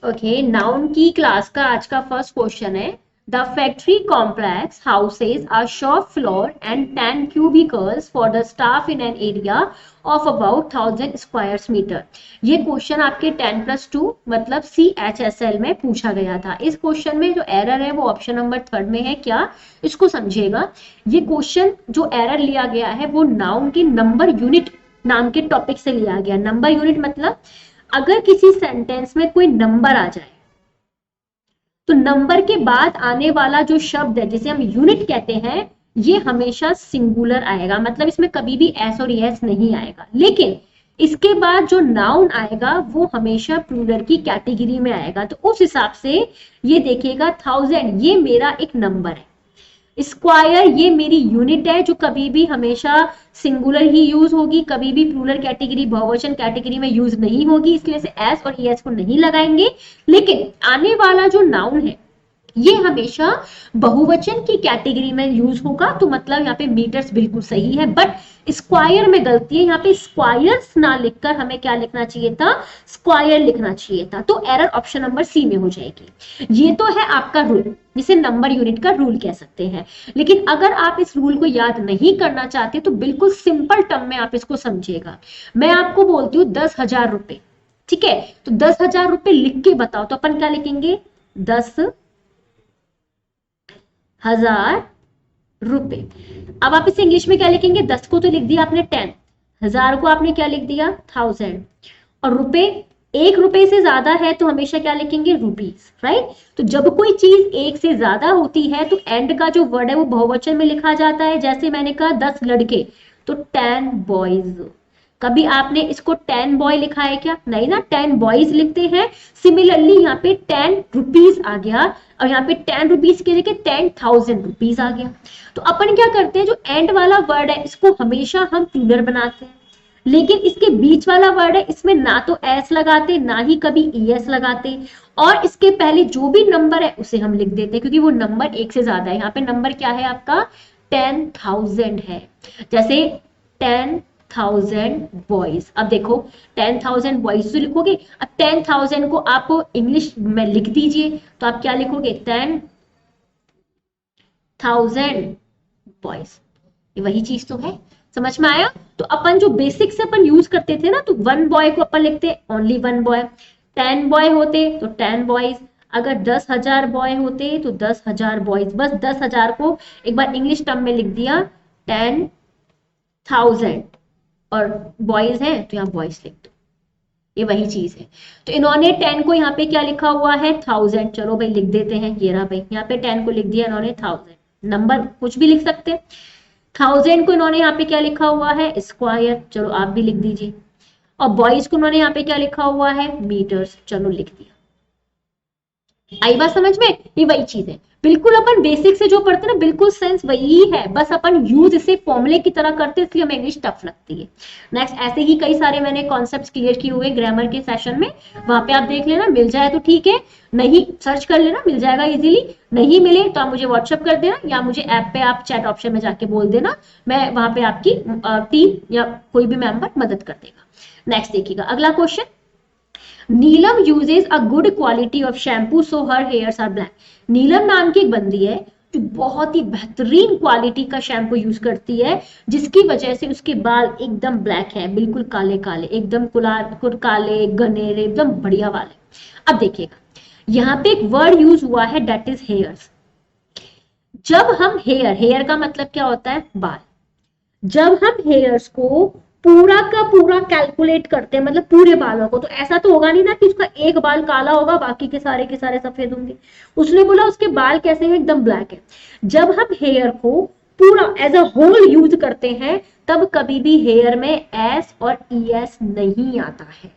Okay, noun की class का आज का फर्स्ट क्वेश्चन है, the factory complex houses a shop floor and 10 cubicles for the staff in an area of about 1000 square metre. ये question आपके 10+2 मतलब CHSL में पूछा गया था। इस क्वेश्चन में जो एरर है वो ऑप्शन नंबर 3 में है। क्या, इसको समझिएगा। ये क्वेश्चन जो एरर लिया गया है वो नाउन की नंबर यूनिट नाम के टॉपिक से लिया गया। नंबर यूनिट मतलब अगर किसी सेंटेंस में कोई नंबर आ जाए तो नंबर के बाद आने वाला जो शब्द है जिसे हम यूनिट कहते हैं, ये हमेशा सिंगुलर आएगा, मतलब इसमें कभी भी एस और एस नहीं आएगा। लेकिन इसके बाद जो नाउन आएगा वो हमेशा प्लूरल की कैटेगरी में आएगा। तो उस हिसाब से ये देखिएगा 1000 ये मेरा एक नंबर है, स्क्वायर ये मेरी यूनिट है जो कभी भी हमेशा सिंगुलर ही यूज होगी, कभी भी प्लूरल कैटेगरी बहुवचन कैटेगरी में यूज नहीं होगी, इसलिए से एस और एस को नहीं लगाएंगे। लेकिन आने वाला जो नाउन है ये हमेशा बहुवचन की कैटेगरी में यूज होगा। तो मतलब यहाँ पे मीटर्स बिल्कुल सही है, बट स्क्वायर में गलती है। यहाँ पे स्क्वायर्स ना लिखकर हमें क्या लिखना चाहिए था, स्क्वायर लिखना चाहिए था। तो एरर ऑप्शन नंबर सी में हो जाएगी। ये तो है आपका रूल, जिसे नंबर यूनिट का रूल कह सकते हैं। लेकिन अगर आप इस रूल को याद नहीं करना चाहते तो बिल्कुल सिंपल टर्म में आप इसको समझिएगा। मैं आपको बोलती हूँ 10,000 रुपए, ठीक है, तो 10,000 रुपए लिख के बताओ तो अपन क्या लिखेंगे, 10,000 रुपए। अब आप इसे इंग्लिश में क्या लिखेंगे, 10 को तो लिख दिया आपने 10, 1000 को आपने क्या लिख दिया 1000, और रुपए 1 रुपए से ज्यादा है तो हमेशा क्या लिखेंगे रुपीज, राइट। तो जब कोई चीज 1 से ज्यादा होती है तो एंड का जो वर्ड है वो बहुवचन में लिखा जाता है। जैसे मैंने कहा 10 लड़के तो 10 बॉयज। कभी आपने इसको 10 बॉय लिखा है क्या, नहीं ना, 10 बॉयज लिखते हैं। सिमिलरली यहाँ पे 10 रुपीज आ गया और यहाँ पे 10 रुपीज के जगह 10,000 रुपीज आ गया। तो अपन क्या करते हैं, जो एंड वाला वर्ड है इसको हमेशा हम प्लूरल बनाते हैं, लेकिन इसके बीच वाला वर्ड है इसमें ना तो एस लगाते ना ही कभी ईएस लगाते, और इसके पहले जो भी नंबर है उसे हम लिख देते हैं क्योंकि वो नंबर 1 से ज्यादा है। यहाँ पे नंबर क्या है आपका 10,000 है। जैसे 10,000 बॉयज, अब देखो 10,000 बॉयज तो लिखोगे, अब 10,000 को आप इंग्लिश में लिख दीजिए तो आप क्या लिखोगे 10,000 बॉयज। ये वही चीज तो है, समझ में आया। तो अपन जो बेसिक से अपन यूज करते थे ना, तो 1 बॉय को अपन लिखते ओनली 1 बॉय, 10 बॉय होते तो 10 बॉयज, अगर 10,000 बॉय होते तो 10,000 बॉयज। बस 10,000 को एक बार इंग्लिश टर्म में लिख दिया 10,000, और बॉयज है तो यहाँ बॉयज लिख दो, ये वही चीज है। तो इन्होंने 10 को यहाँ पे क्या लिखा हुआ है 1000, चलो भाई लिख देते हैं, ये रहा भाई, यहाँ पे 10 को लिख दिया इन्होंने 1000, नंबर कुछ भी लिख सकते हैं। 1000 को इन्होंने यहाँ पे क्या लिखा हुआ है स्क्वायर, चलो आप भी लिख दीजिए, और बॉयज को इन्होंने यहाँ पे क्या लिखा हुआ है मीटर्स, चलो लिख दिया। आई बात समझ में, ये वही चीज है, बिल्कुल अपन बेसिक से जो पढ़ते हैं ना बिल्कुल सेंस वही है, बस अपन यूज इसे फॉर्मूले की तरह करते हैं, इसलिए हमें इंग्लिश टफ लगती है। नेक्स्ट, ऐसे ही कई सारे मैंने कॉन्सेप्ट्स क्लियर किए हुए ग्रामर के सेशन में, वहां पे आप देख लेना, मिल जाए तो ठीक है, नहीं सर्च कर लेना, मिल जाएगा इजीली, नहीं मिले तो आप मुझे व्हाट्सएप कर देना या मुझे ऐप पे आप चैट ऑप्शन में जाके बोल देना, मैं वहां पे आपकी टीम या कोई भी मेंबर मदद कर देगा। नेक्स्ट देखिएगा अगला question, Neelam uses a good quality of shampoo so her hairs are black. Neelam नाम की एक बंदी है जो बहुत ही बेहतरीन क्वालिटी का शैम्पू यूज करती है, जिसकी वजह से उसके बाल एकदम ब्लैक है, बिल्कुल काले काले, एकदम काले गनेरे, एकदम बढ़िया वाले। अब देखिएगा यहाँ पे एक वर्ड यूज हुआ है दैट इज हेयर्स। जब हम हेयर का मतलब क्या होता है बाल, जब हम हेयर्स को पूरा का पूरा कैलकुलेट करते हैं, मतलब पूरे बालों को, तो ऐसा तो होगा नहीं ना कि उसका एक बाल काला होगा बाकी के सारे सफेद होंगे। उसने बोला उसके बाल कैसे हैं, एकदम ब्लैक है। जब हम हेयर को पूरा एज अ होल यूज करते हैं तब कभी भी हेयर में एस और ईएस नहीं आता है,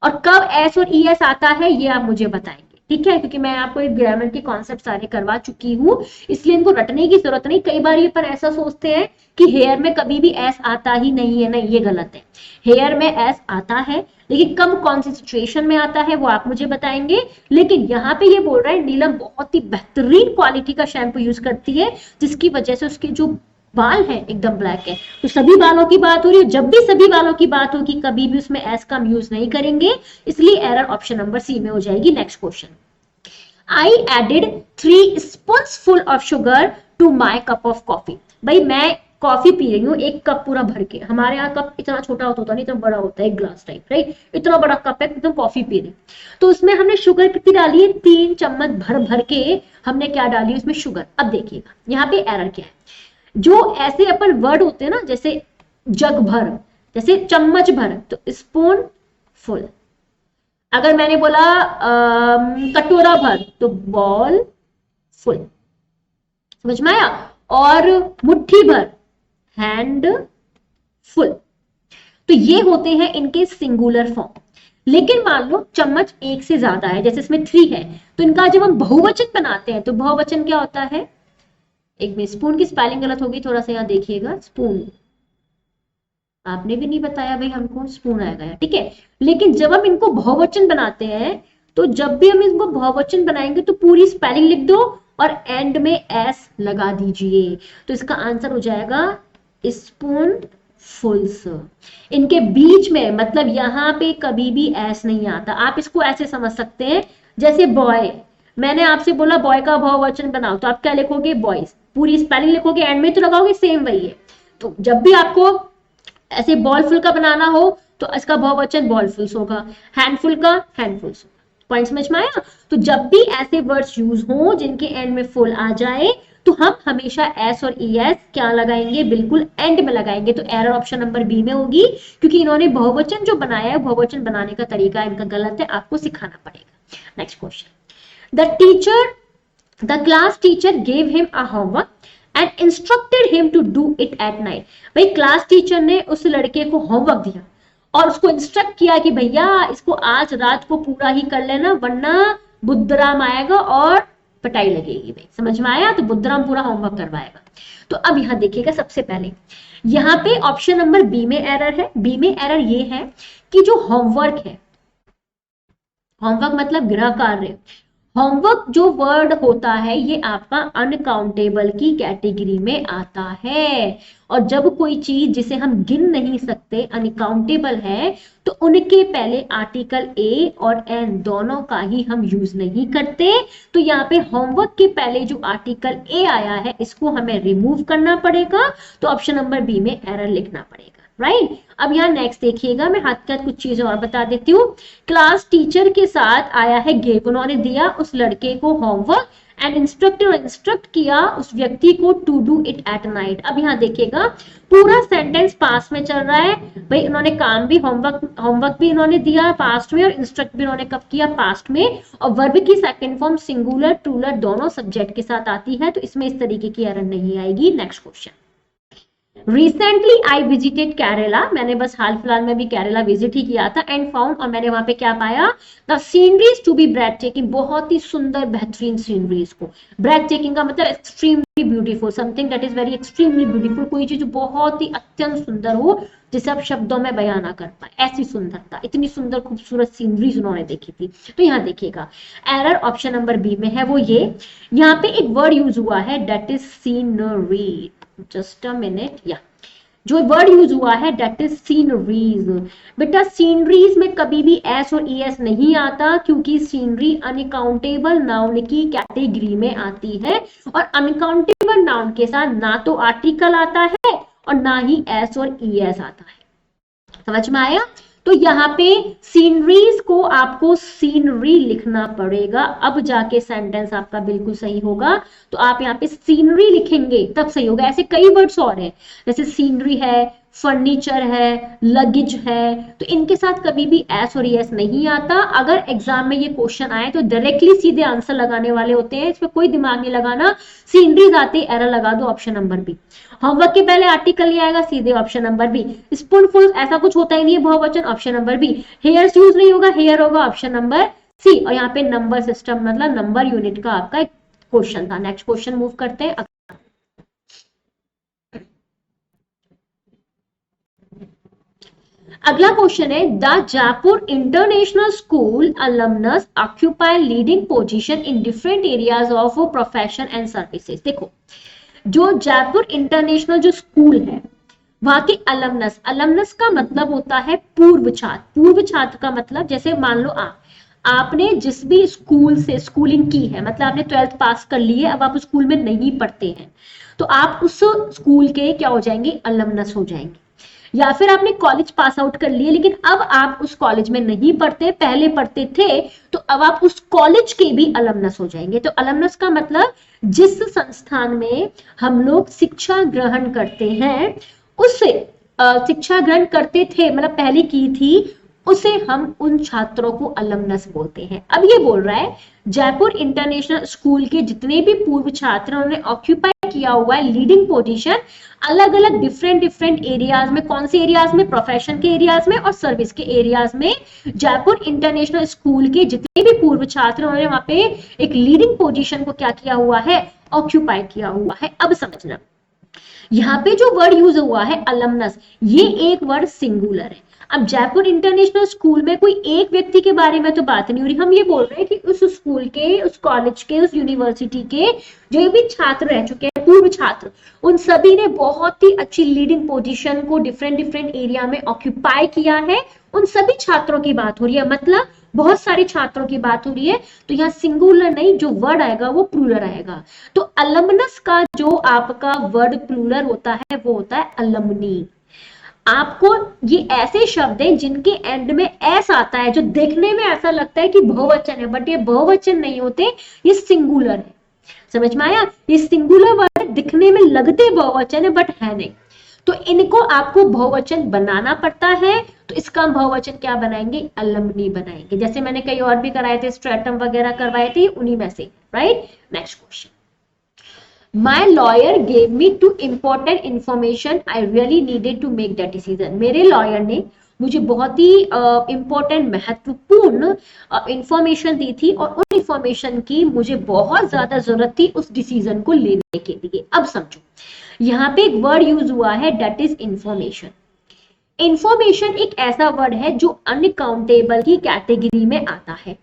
और कब एस और ईएस आता है ये आप मुझे बताएंगे, ठीक है, क्योंकि मैं आपको एक ग्रामर के कॉन्सेप्ट सारे करवा चुकी हूँ, इसलिए इनको रटने की जरूरत नहीं। कई बार ये पर ऐसा सोचते हैं कि हेयर में कभी भी एस आता ही नहीं है, नहीं, ये गलत है। हेयर में एस आता है, लेकिन कब कौन सी सिचुएशन में आता है वो आप मुझे बताएंगे। लेकिन यहाँ पे ये बोल रहा है नीलम बहुत ही बेहतरीन क्वालिटी का शैम्पू यूज करती है, जिसकी वजह से उसके जो बाल है एकदम ब्लैक है, तो सभी बालों की बात हो रही है। जब भी सभी बालों की बात होगी कभी भी उसमें एस का हम यूज नहीं करेंगे, इसलिए एरर ऑप्शन नंबर सी में हो जाएगी। Next question, I added 3 spoons full of sugar to my cup of coffee. भाई मैं कॉफी पी रही हूँ एक कप पूरा भर के, हमारे यहाँ कप इतना छोटा होता नहीं, इतना बड़ा होता है, एक ग्लास टाइप, राइट, इतना बड़ा कप है, एकदम कॉफी पी रही, तो उसमें हमने शुगर कितनी डाली है, 3 चम्मच भर भर के हमने क्या डाली उसमें शुगर। अब देखिएगा यहाँ पे एरर क्या है, जो ऐसे अपन वर्ड होते हैं ना, जैसे जग भर, जैसे चम्मच भर, तो स्पून फुल। अगर मैंने बोला कटोरा भर, तो बॉल फुल, समझ में आया। और मुट्ठी भर, हैंड फुल। तो ये होते हैं इनके सिंगुलर फॉर्म। लेकिन मान लो चम्मच एक से ज्यादा है, जैसे इसमें 3 है, तो इनका जब हम बहुवचन बनाते हैं तो बहुवचन क्या होता है, एक में स्पून की स्पेलिंग गलत होगी, थोड़ा सा यहाँ देखिएगा, स्पून, आपने भी नहीं बताया भाई हमको, स्पून आएगा, ठीक है। लेकिन जब हम इनको बहुवचन बनाते हैं, तो जब भी हम इनको बहुवचन बनाएंगे तो पूरी स्पेलिंग लिख दो और एंड में एस लगा दीजिए, तो इसका आंसर हो जाएगा स्पून फुल्स। इनके बीच में मतलब यहाँ पे कभी भी एस नहीं आता। आप इसको ऐसे समझ सकते हैं, जैसे बॉय, मैंने आपसे बोला बॉय का बहुवचन बनाओ, तो आप क्या लिखोगे, बॉयज, पूरी स्पेलिंग लिखोगे, एंड में तो लगाओगे, सेम वही है। तो जब भी आपको ऐसे बॉल फुल का बनाना हो तो इसका बहुवचन बॉल फुल्स होगा, हैंडफुल का हैंडफुल्स होगा। पॉइंट समझ में आया। तो जब भी ऐसे वर्ड्स यूज हो जिनके एंड में फुल आ जाए, तो हम हमेशा एस और ई एस क्या लगाएंगे, बिल्कुल एंड में लगाएंगे। तो एरर ऑप्शन नंबर बी में होगी, क्योंकि इन्होंने बहुवचन जो बनाया है, बहुवचन बनाने का तरीका इनका गलत है, आपको सिखाना पड़ेगा। Next question, the class teacher gave him a homework and instructed him to do it at night। भाई क्लास टीचर ने उस लड़के को होमवर्क दिया और उसको इंस्ट्रक्ट किया कि भैया इसको आज रात को पूरा ही कर लेना, वरना बुद्धराम आएगा और पिटाई लगेगी। भाई समझ में आया, तो बुद्धराम पूरा होमवर्क करवाएगा। तो अब यहाँ देखिएगा, सबसे पहले यहाँ पे ऑप्शन नंबर बी में एरर है। बी में एरर ये है कि जो होमवर्क है, होमवर्क मतलब गृह कार्य, होमवर्क जो वर्ड होता है ये आपका अनकाउंटेबल की कैटेगरी में आता है। और जब कोई चीज जिसे हम गिन नहीं सकते अनकाउंटेबल है, तो उनके पहले आर्टिकल ए और एन दोनों का ही हम यूज नहीं करते। तो यहाँ पे होमवर्क के पहले जो आर्टिकल ए आया है इसको हमें रिमूव करना पड़ेगा, तो ऑप्शन नंबर बी में एरर लिखना पड़ेगा, राइट। अब यहाँ नेक्स्ट देखिएगा, मैं हाथ के हाथ कुछ चीजें और बता देती हूँ। क्लास टीचर के साथ आया है गेव, उन्होंने दिया उस लड़के को होमवर्क एंड इंस्ट्रक्टर इंस्ट्रक्ट किया उस व्यक्ति को to do it at night. अब यहाँ देखिएगा पूरा सेंटेंस पास्ट में चल रहा है। भाई उन्होंने काम भी, होमवर्क भी इन्होंने दिया पास्ट में, और इंस्ट्रक्ट भी इन्होंने कब किया, पास्ट में। और वर्ब की सेकंड फॉर्म सिंगुलर ट्रूलर दोनों सब्जेक्ट के साथ आती है, तो इसमें इस तरीके की एरर नहीं आएगी। Next question, recently I visited Kerala, मैंने बस हाल फिलहाल में भी केरला विजिट ही किया था, एंड फाउंड, और मैंने वहां पे क्या पाया, the sceneries to be breathtaking, बहुत ही सुंदर बेहतरीन सीनरीज को। ब्रेथ टेकिंग का मतलब extremely beautiful, something that is very extremely beautiful, कोई चीज बहुत ही अत्यंत सुंदर हो जिसे आप शब्दों में बयान ना कर पाए, ऐसी सुंदरता, इतनी सुंदर खूबसूरत सीनरीज उन्होंने देखी थी। तो यहाँ देखिएगा एरर ऑप्शन नंबर बी में है, वो ये यहाँ पे एक वर्ड यूज हुआ है that is scenery, just a minute, या जो वर्ड यूज हुआ है दैट इज सीनरीज। बेटा सीनरीज में कभी भी एस और ई एस नहीं आता, क्योंकि सीनरी अनकाउंटेबल नाउन की कैटेगरी में आती है, और अनकाउंटेबल नाउन के साथ ना तो आर्टिकल आता है और ना ही एस और ई एस आता है। समझ में आया। तो यहाँ पे सीनरीज को आपको सीनरी लिखना पड़ेगा, अब जाके सेंटेंस आपका बिल्कुल सही होगा। तो आप यहाँ पे सीनरी लिखेंगे तब सही होगा। ऐसे कई वर्ड्स और हैं, जैसे सीनरी है, फर्नीचर है, लगेज है, तो इनके साथ कभी भी एस और एस नहीं आता। अगर एग्जाम में ये क्वेश्चन आए तो डायरेक्टली सीधे आंसर लगाने वाले होते हैं, इसमें कोई दिमाग नहीं लगाना। सीनरीज आते एरर लगा दो ऑप्शन नंबर बी। होमवर्क के पहले आर्टिकल नहीं आएगा, सीधे ऑप्शन नंबर बी। स्पूनफुल ऐसा कुछ होता ही नहीं है बहुवचन, option number B. Hairs use नहीं होगा, हेयर होगा ऑप्शन नंबर सी। और यहाँ पे नंबर सिस्टम मतलब नंबर यूनिट का आपका एक क्वेश्चन था। नेक्स्ट क्वेश्चन मूव करते हैं। अगला क्वेश्चन है, the Jaipur international school alumnus occupy leading position in different areas of profession and services. देखो जो जयपुर इंटरनेशनल जो स्कूल है वहां के अलमनस, अलमनस का मतलब होता है पूर्व छात्र। पूर्व छात्र का मतलब जैसे मान लो आपने जिस भी स्कूल से स्कूलिंग की है, मतलब आपने 12th पास कर ली है, अब आप स्कूल में नहीं पढ़ते हैं, तो आप उस स्कूल के क्या हो जाएंगे, अलमनस हो जाएंगे। या फिर आपने कॉलेज पास आउट कर लिए लेकिन अब आप उस कॉलेज में नहीं पढ़ते, पहले पढ़ते थे, तो अब आप उस कॉलेज के भी अलमनस हो जाएंगे। तो अलमनस का मतलब जिस संस्थान में हम लोग शिक्षा ग्रहण करते हैं, उससे शिक्षा ग्रहण करते थे, मतलब पहले की थी, उसे हम उन छात्रों को अलमनस बोलते हैं। अब ये बोल रहा है जयपुर इंटरनेशनल स्कूल के जितने भी पूर्व छात्र उन्होंने ऑक्यूपाई किया हुआ है लीडिंग पोजीशन अलग अलग डिफरेंट डिफरेंट एरियाज में। कौन से एरियाज में, प्रोफेशन के एरियाज में और सर्विस के एरियाज में। जयपुर इंटरनेशनल स्कूल के जितने भी पूर्व छात्र उन्होंने वहां पे एक लीडिंग पोजीशन को क्या किया हुआ है, ऑक्यूपाई किया हुआ है। अब समझना, यहाँ पे जो वर्ड यूज हुआ है अलमनस, ये एक वर्ड सिंगुलर है। अब जयपुर इंटरनेशनल स्कूल में कोई एक व्यक्ति के बारे में तो बात नहीं हो रही, हम ये बोल रहे हैं कि उस स्कूल के, उस कॉलेज के, उस यूनिवर्सिटी के जो भी छात्र रह चुके हैं, पूर्व छात्र, उन सभी ने बहुत ही अच्छी लीडिंग पोजीशन को डिफरेंट डिफरेंट एरिया में ऑक्यूपाई किया है। उन सभी छात्रों की बात हो रही है, मतलब बहुत सारे छात्रों की बात हो रही है। तो यहाँ सिंगुलर नहीं, जो वर्ड आएगा वो प्लूरल आएगा। तो अलमनस का जो आपका वर्ड प्लूरल होता है वो होता है अलमनी। आपको ये ऐसे शब्द हैं जिनके एंड में एस आता है, जो देखने में ऐसा लगता है कि बहुवचन है, बट ये बहुवचन नहीं होते, ये सिंगुलर है। समझ में आया? ये सिंगुलर वर्ड दिखने में लगते बहुवचन है बट है नहीं, तो इनको आपको बहुवचन बनाना पड़ता है। तो इसका हम बहुवचन क्या बनाएंगे, अलमनी बनाएंगे। जैसे मैंने कई और भी कराए थे, स्ट्रेटम वगैरह करवाए थे, उन्हीं में से। Right, next question. My lawyer gave me two important information I really needed to make that decision. मेरे लॉयर ने मुझे बहुत ही इंपॉर्टेंट, महत्वपूर्ण इंफॉर्मेशन दी थी और उन इंफॉर्मेशन की मुझे बहुत ज्यादा जरूरत थी उस डिसीजन को लेने के लिए। अब समझो, यहाँ पे एक वर्ड यूज हुआ है, दैट इज इंफॉर्मेशन। इंफॉर्मेशन एक ऐसा वर्ड है जो अनकाउंटेबल की कैटेगरी में आता है।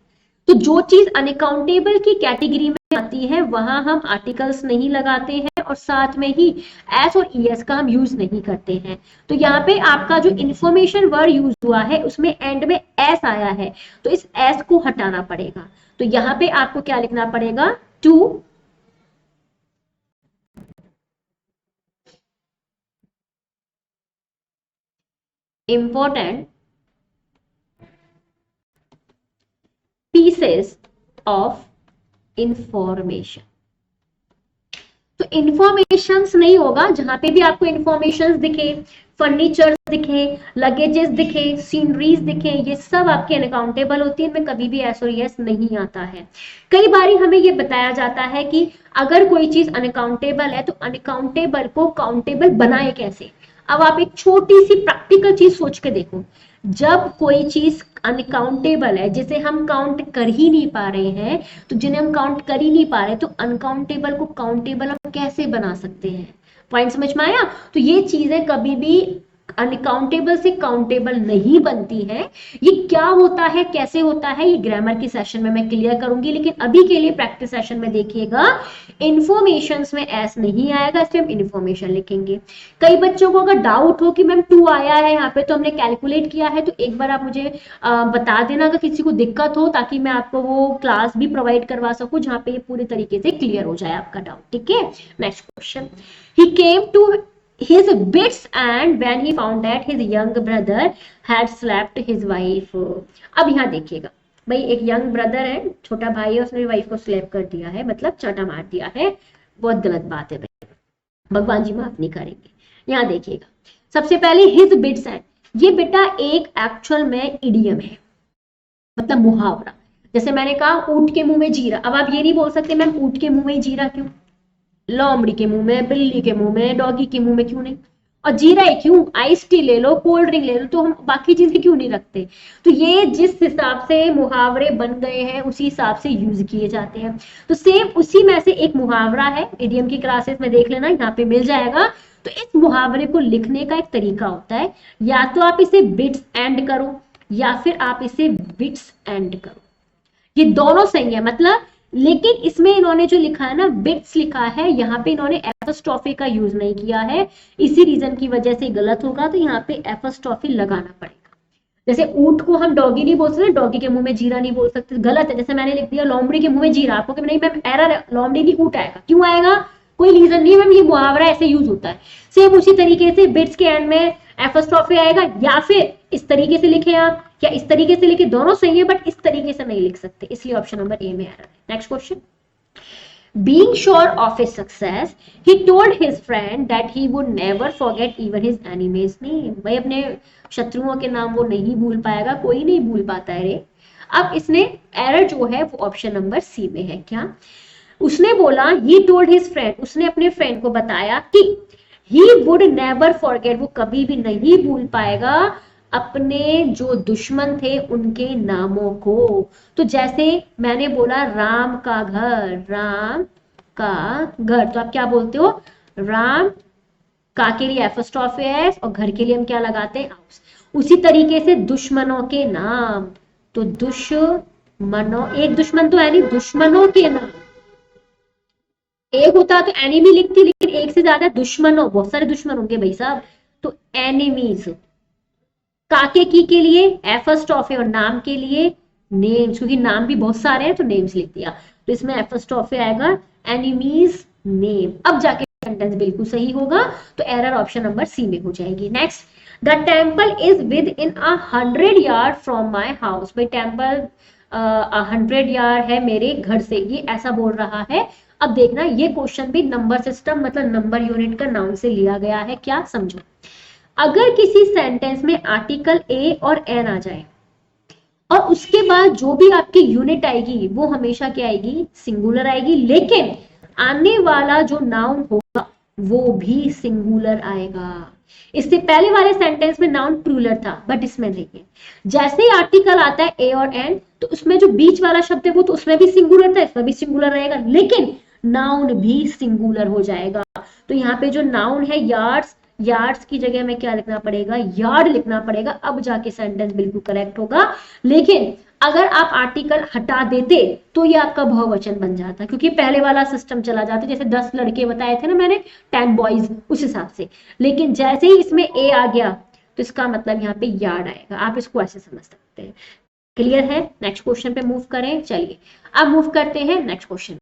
तो जो चीज अनकाउंटेबल की कैटेगरी में आती है वहां हम आर्टिकल्स नहीं लगाते हैं और साथ में ही एस और ईएस का हम यूज नहीं करते हैं। तो यहाँ पे आपका जो इंफॉर्मेशन वर्ड यूज हुआ है उसमें एंड में एस आया है, तो इस एस को हटाना पड़ेगा। तो यहाँ पे आपको क्या लिखना पड़ेगा, two important pieces of information। तो इंफॉर्मेशंस नहीं होगा, जहां पे भी आपको इंफॉर्मेशंस दिखे, फर्नीचर दिखे, लगेजेस दिखे, सीनरीज दिखे, ये सब आपके अनकाउंटेबल होती है, इनमें कभी भी एस और यस नहीं आता है। कई बारी हमें ये बताया जाता है कि अगर कोई चीज अनकाउंटेबल है तो अनकाउंटेबल को काउंटेबल बनाए कैसे। अब आप एक छोटी सी प्रैक्टिकल चीज सोच के देखो, जब कोई चीज अनकाउंटेबल है, जिसे हम काउंट कर ही नहीं पा रहे हैं, तो जिन्हें हम काउंट कर ही नहीं पा रहे, तो अनकाउंटेबल को काउंटेबल हम कैसे बना सकते हैं। पॉइंट समझ में आया? तो ये चीजें कभी भी अनकाउंटेबल से काउंटेबल नहीं बनती है। ये क्या होता है, कैसे होता है, ये ग्रामर की सेशन में मैं क्लियर करूंगी, लेकिन अभी के लिए प्रैक्टिस सेशन में देखिएगा, इंफॉर्मेशंस में एस नहीं आएगा, इसलिए हम इंफॉर्मेशन लिखेंगे। कई बच्चों को अगर डाउट हो कि मैम 2 आया है यहाँ पे, तो हमने कैलकुलेट किया है, तो एक बार आप मुझे बता देना अगर किसी को दिक्कत हो, ताकि मैं आपको वो क्लास भी प्रोवाइड करवा सकूं जहाँ पे ये पूरी तरीके से क्लियर हो जाए आपका डाउट। ठीक है, next question. He came to his wits and when he found that his young brother had slapped his wife। अब यहाँ देखिएगा भाई, एक यंग ब्रदर है, छोटा भाई है, उसने वाइफ को स्लैप कर दिया है, मतलब चाटा मार दिया है, बहुत गलत बात है भाई, भगवान जी माफ नहीं करेंगे। यहाँ देखिएगा, सबसे पहले his bits and, ये बेटा एक एक्चुअल में इडियम है, मतलब मुहावरा। जैसे मैंने कहा ऊंट के मुंह में जीरा, अब आप ये नहीं बोल सकते मैम ऊंट के मुंह में जीरा क्यों, लोमड़ी के मुंह में, बिल्ली के मुंह में, डॉगी के मुंह में क्यों नहीं, और जीरा ही क्यों, आइस टी ले लो, कोल्ड ड्रिंक ले लो, तो हम बाकी चीजें क्यों नहीं रखते। तो ये जिस हिसाब से मुहावरे बन गए हैं उसी हिसाब से यूज किए जाते हैं। तो सेम उसी में से एक मुहावरा है, इडियम की क्लासेस में देख लेना, यहाँ पे मिल जाएगा। तो इस मुहावरे को लिखने का एक तरीका होता है, या तो आप इसे बिट्स एंड करो या फिर आप इसे बिट्स एंड करो, ये दोनों सही है मतलब। लेकिन इसमें इन्होंने जो लिखा है ना, बिट्स लिखा है, यहाँ पे इन्होंने एपोस्ट्रोफी का यूज नहीं किया है, इसी रीजन की वजह से गलत होगा, तो यहाँ पे एपोस्ट्रोफी लगाना पड़ेगा। जैसे ऊंट को हम डॉगी नहीं बोल सकते, डॉगी के मुंह में जीरा नहीं बोल सकते, गलत है। जैसे मैंने लिख दिया लोमड़ी के मुंह में जीरा, आपको नहीं मैम एरर है, लोमड़ी नहीं ऊंट आएगा। क्यों आएगा? कोई रीजन नहीं मैम, ये मुहावरा ऐसे यूज होता है। सेम उसी तरीके से बिट्स के एंड में एपोस्ट्रोफी आएगा, या फिर इस तरीके से लिखे आप या इस तरीके से लिखे, दोनों सही है, बट इस तरीके से नहीं लिख सकते, इसलिए ऑप्शन नंबर ए में एरर है। Next question, Being sure of his success, he told his friend that he would never forget even his enemy's name. भाई अपने शत्रुओं के नाम वो नहीं भूल पाएगा, कोई नहीं भूल पाता है रे। अब इसने एरर जो है वो ऑप्शन नंबर सी में है। क्या उसने बोला? he told his friend, उसने अपने फ्रेंड को बताया कि he would never forget, वो कभी भी नहीं भूल पाएगा अपने जो दुश्मन थे उनके नामों को। तो जैसे मैंने बोला राम का घर, राम का घर, तो आप क्या बोलते हो? राम का के लिए एपोस्ट्रोफी एस और घर के लिए हम क्या लगाते हैं? आउस। उसी तरीके से दुश्मनों के नाम, तो दुश्मनों, एक दुश्मन तो है नहीं, दुश्मनों के नाम। एक होता तो एनिमी लिखती, लेकिन एक से ज्यादा दुश्मनों, बहुत सारे दुश्मन होंगे भाई साहब, तो एनिमीज। काके की के लिए एपोस्ट्रोफी और नाम के लिए नेम्स, क्योंकि नाम भी बहुत सारे हैं तो नेम्स लिख दिया, तो इसमें एपोस्ट्रोफी आएगा एनिमीज नेम। अब जाके सेंटेंस बिल्कुल सही होगा, तो एरर ऑप्शन नंबर सी में हो जाएगी। Next, the temple is with in 100 yard from my house. भाई टेम्पल 100 यार्ड है मेरे घर से, ये ऐसा बोल रहा है। अब देखना ये क्वेश्चन भी नंबर सिस्टम मतलब नंबर यूनिट का नाउन से लिया गया है। क्या समझो, अगर किसी सेंटेंस में आर्टिकल ए और एन आ जाए और उसके बाद जो भी आपकी यूनिट आएगी वो हमेशा क्या आएगी? सिंगुलर आएगी, लेकिन आने वाला जो नाउन होगा वो भी सिंगुलर आएगा। इससे पहले वाले सेंटेंस में नाउन प्लूरल था, बट इसमें नहीं है। जैसे ही आर्टिकल आता है ए और एन, तो उसमें जो बीच वाला शब्द है वो तो उसमें भी सिंगुलर था, इसमें भी सिंगुलर रहेगा, लेकिन नाउन भी सिंगुलर हो जाएगा। तो यहाँ पे जो नाउन है यार्ड्स, यार्ड्स की जगह में क्या लिखना पड़ेगा? यार्ड लिखना पड़ेगा। अब जाके सेंटेंस बिल्कुल करेक्ट होगा। लेकिन अगर आप आर्टिकल हटा देते तो ये आपका बहुवचन बन जाता, क्योंकि पहले वाला सिस्टम चला जाता, जैसे 10 लड़के बताए थे ना मैंने, 10 बॉयज, उस हिसाब से। लेकिन जैसे ही इसमें ए आ गया तो इसका मतलब यहाँ पे यार्ड आएगा। आप इसको ऐसे समझ सकते हैं। क्लियर है? नेक्स्ट क्वेश्चन पे मूव करें। चलिए अब मूव करते हैं नेक्स्ट क्वेश्चन।